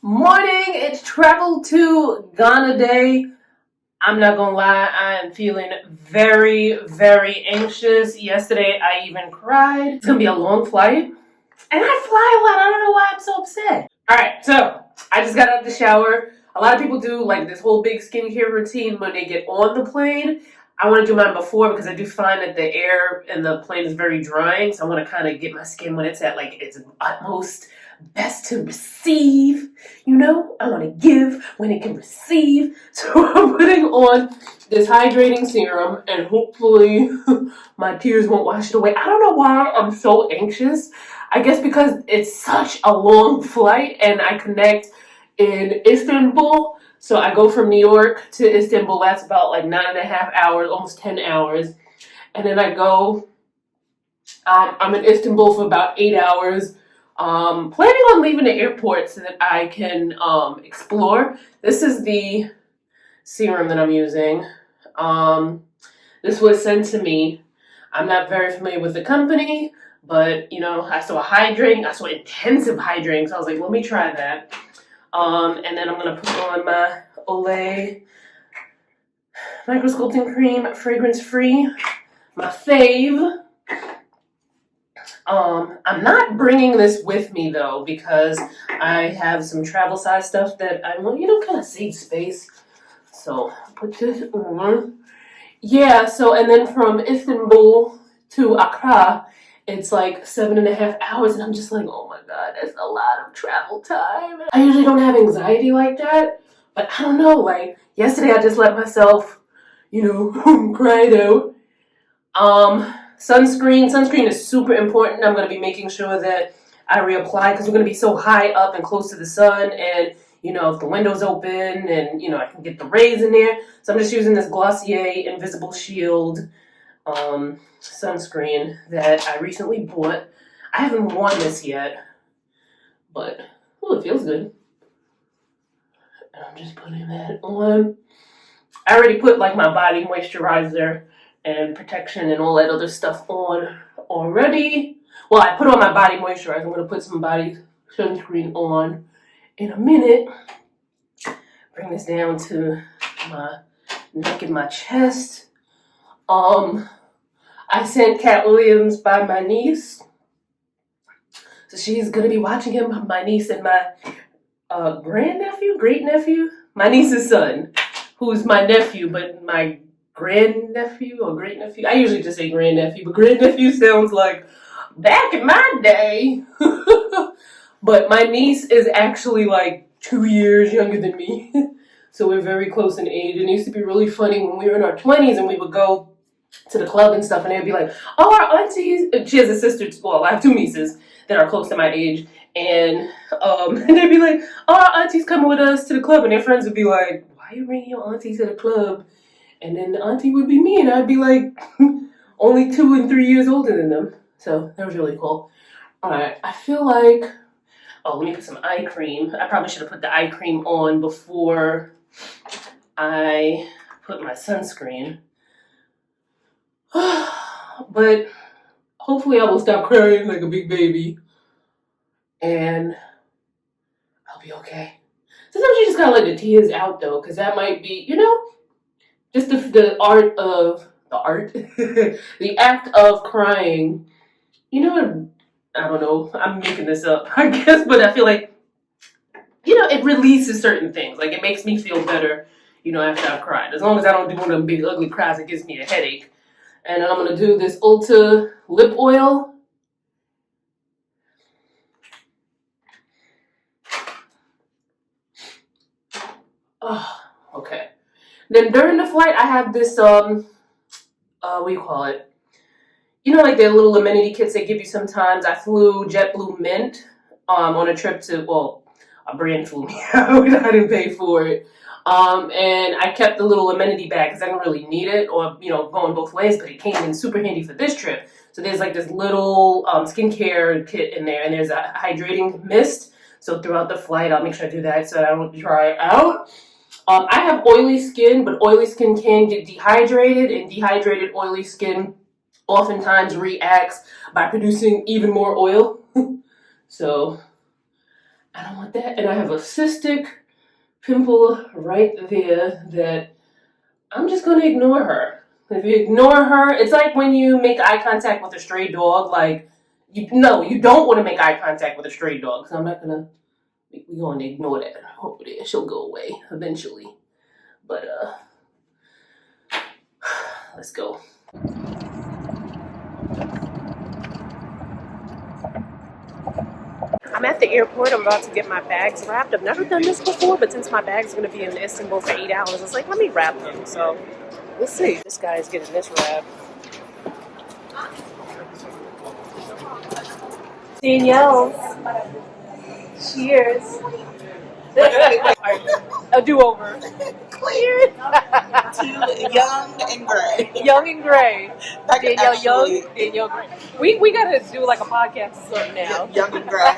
Morning, it's travel to Ghana day. I'm not gonna lie, I am feeling very, very anxious. Yesterday, I even cried. It's gonna be a long flight, and I fly a lot. I don't know why I'm so upset. All right, so I just got out of the shower. A lot of people do like this whole big skincare routine when they get on the plane. I want to do mine before because I do find that the air in the plane is very drying. So I want to kind of get my skin when it's at like its utmost best to receive. I want to give when it can receive. So I'm putting on this hydrating serum and hopefully my tears won't wash it away. I don't know why I'm so anxious. I guess because it's such a long flight and I connect in Istanbul. So I go from New York to Istanbul. That's about like 9.5 hours, almost 10 hours. And then I go, I'm in Istanbul for about 8 hours. Planning on leaving the airport so that I can explore. This is the serum that I'm using. This was sent to me. I'm not very familiar with the company, but I saw hydrating. I saw intensive hydrating, so I was like, let me try that. And then I'm gonna put on my Olay micro sculpting cream, fragrance free, my fave. I'm not bringing this with me though because I have some travel size stuff that I want, kind of save space. So put this on. Yeah, so and then from Istanbul to Accra, it's like 7.5 hours, and I'm just like, oh my god, that's a lot of travel time. I usually don't have anxiety like that, but I don't know, like yesterday I just let myself, cry it out. Sunscreen is super important. I'm going to be making sure that I reapply because we're going to be so high up and close to the sun, and if the window's open and I can get the rays in there. So I'm just using this Glossier Invisible Shield sunscreen that I recently bought. I haven't worn this yet, but it feels good. And I'm just putting that on. I already put like my body moisturizer and protection and all that other stuff on already. Well, I put on my body moisturizer. I'm going to put some body sunscreen on in a minute. Bring this down to my neck and my chest. I sent Cat Williams by my niece. So she's going to be watching him, my niece and my great nephew, my niece's son, who's my nephew, but my grandnephew or great nephew. I usually just say grandnephew, but grandnephew sounds like back in my day. But my niece is actually like 2 years younger than me. So we're very close in age. And it used to be really funny when we were in our 20s and we would go to the club and stuff, and they'd be like, oh, our aunties. She has a sister, well, I have two nieces that are close to my age. And they'd be like, oh, our auntie's coming with us to the club. And their friends would be like, why are you bringing your auntie to the club? And then the auntie would be me, and I'd be like only 2 and 3 years older than them. So that was really cool. All right, I feel like, let me put some eye cream. I probably should have put the eye cream on before I put my sunscreen. But hopefully I will stop crying like a big baby. And I'll be okay. Sometimes you just gotta let the tears out though, because that might be, just the the act of crying. I don't know, I'm making this up, I guess, but I feel like, it releases certain things. Like, it makes me feel better, after I've cried. As long as I don't do one of them big ugly cries that gives me a headache. And then I'm going to do this Ulta lip oil. Oh, okay. Then during the flight, I have this, what do you call it? Like the little amenity kits they give you sometimes. I flew JetBlue Mint on a trip to, a brand flew me out. I didn't pay for it. And I kept the little amenity bag because I didn't really need it or, going both ways, but it came in super handy for this trip. So there's like this little skincare kit in there, and there's a hydrating mist. So throughout the flight, I'll make sure I do that so that I don't dry out. I have oily skin, but oily skin can get dehydrated, and dehydrated oily skin oftentimes reacts by producing even more oil. So I don't want that. And I have a cystic pimple right there that I'm just going to ignore her. If you ignore her, it's like when you make eye contact with a stray dog. Like, you don't want to make eye contact with a stray dog. So I'm not going to, we're going to ignore that over there. She'll go away eventually. But, let's go. I'm at the airport. I'm about to get my bags wrapped. I've never done this before, but since my bag's going to be in Istanbul for 8 hours, it's like, let me wrap them. So, we'll see. This guy's getting this wrap. Danielle. Cheers. A do-over. Clear. To young and gray. Young and gray. Danielle actually, Young, Danielle Gray. We gotta do like a podcast or something now. Young and gray.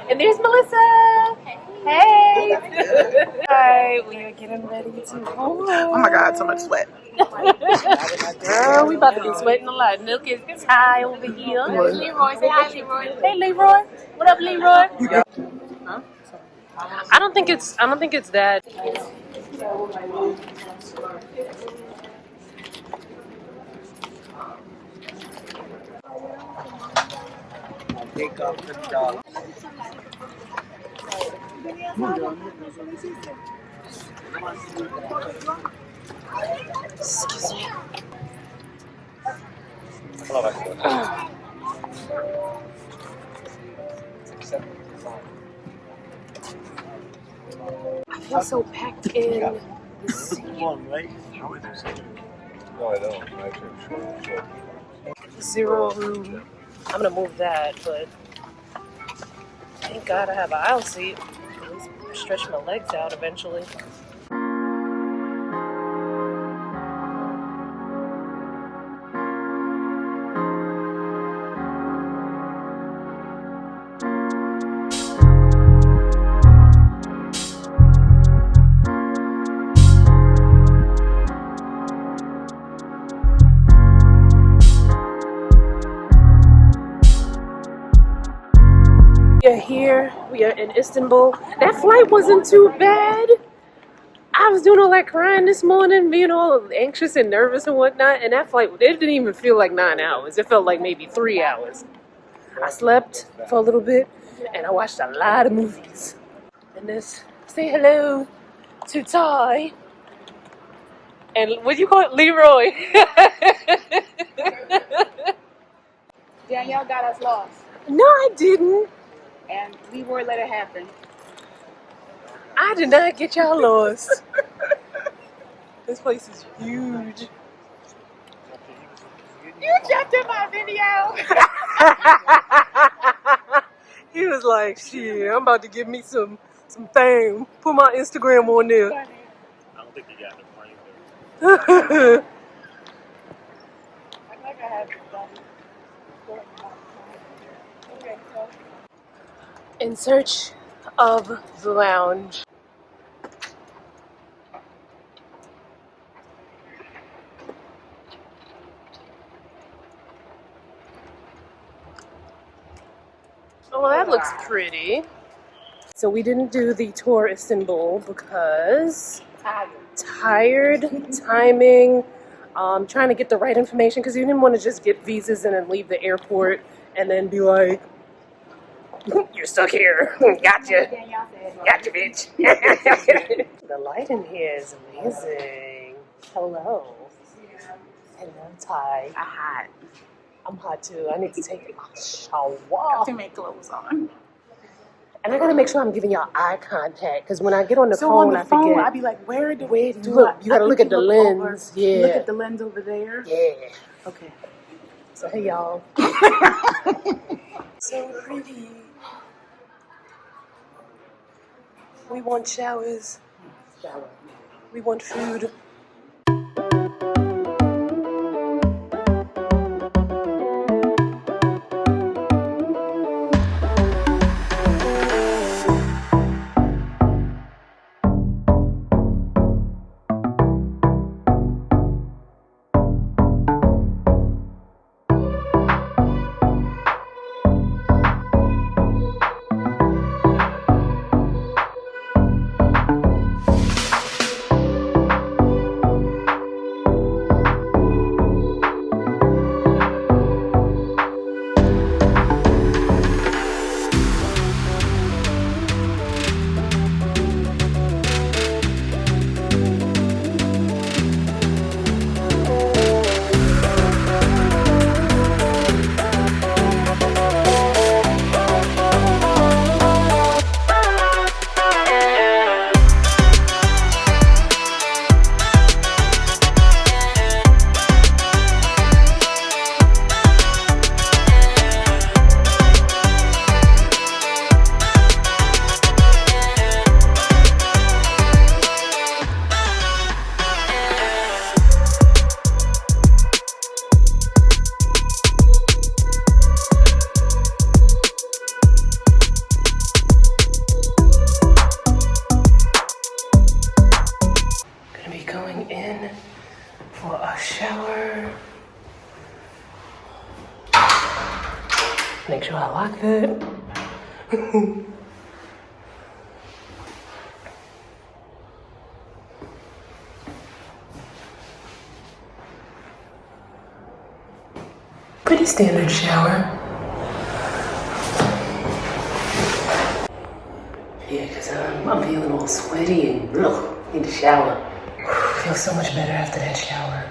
And there's Melissa. Hey. Hi. We are getting ready to go. Oh my God, so much sweat. Girl, we about to be sweating a lot. Milk is high over here. Leroy, say hi, Leroy. Hey, Leroy. What up, Leroy? Huh? I don't think it's that. Excuse me. I feel so packed in. Zero room. I'm gonna move that, but thank God I have an aisle seat. At least stretch my legs out eventually. Here we are in Istanbul. That flight wasn't too bad. I was doing all that crying this morning, being all anxious and nervous and whatnot, and that flight, it didn't even feel like 9 hours. It felt like maybe 3 hours. I slept for a little bit and I watched a lot of movies. And this, say hello to Ty and what do you call it, Leroy. Danielle got us lost. No, I didn't. And Leroy let it happen. I did not get y'all lost. This place is huge. You jumped in my video. He was like, shit, I'm about to give me some fame. Put my Instagram on there. I don't think you got the money there. I think I have it done. Okay, so. In search of the lounge. Oh, that looks pretty. So we didn't do the tour Istanbul because tired, timing, trying to get the right information because you didn't want to just get visas and then leave the airport and then be like, you're stuck here. Gotcha. Gotcha, bitch. The light in here is amazing. Hello. Hello, Ty. I'm hot. I'm hot too. I need to take a shower. I have to make clothes on. And I gotta make sure I'm giving y'all eye contact because when I get on the So phone, on the I phone, forget. I'd be like, where do Wait, do look, you gotta I look think at the you lens. over, Yeah. Look at the lens over there. Yeah. Okay. So hey y'all. So pretty. We want showers. We want food. sure I lock that. Pretty standard shower. Yeah, because I'm feeling all sweaty and need to shower. Feels so much better after that shower.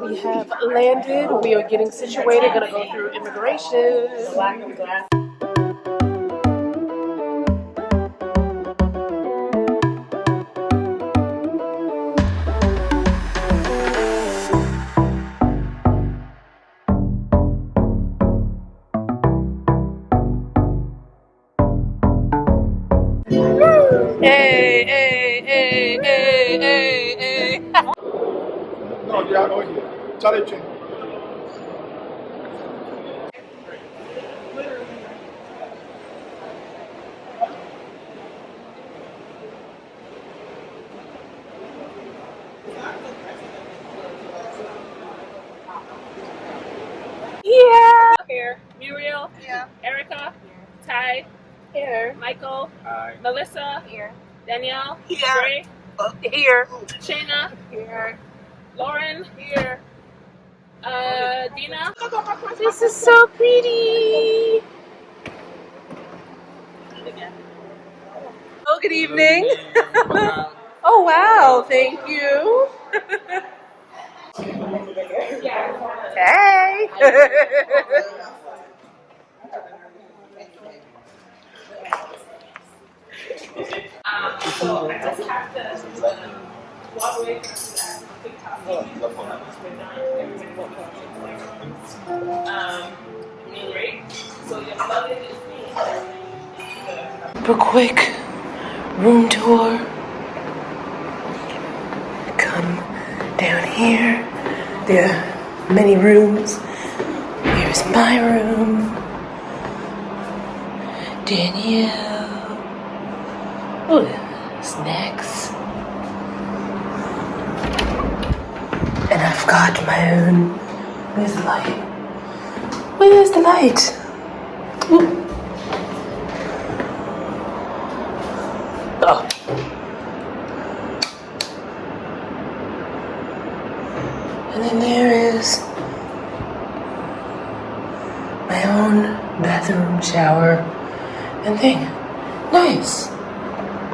We have landed. We are getting situated. Gonna go through immigration. Hey, hey, hey, hey, hey, hey. No, they are not here. Challenging. Yeah. Here, Muriel, Erica, Ty, Here. Michael, Hi. Melissa, Here. Danielle, Here. Trey, Here. Shayna, Here. Lauren, Here. Dina. This is so pretty. Oh, good evening. Oh, wow. Thank you. Hey. So I just have to walk away from that TikTok. Great. So your luggage is A quick room tour. Come down here. There are many rooms. Here's my room. Danielle. Oh, snacks. And I've got my own. Where's the light? Where's the light? Ooh. Oh. And then there is my own bathroom, shower, and thing. Nice.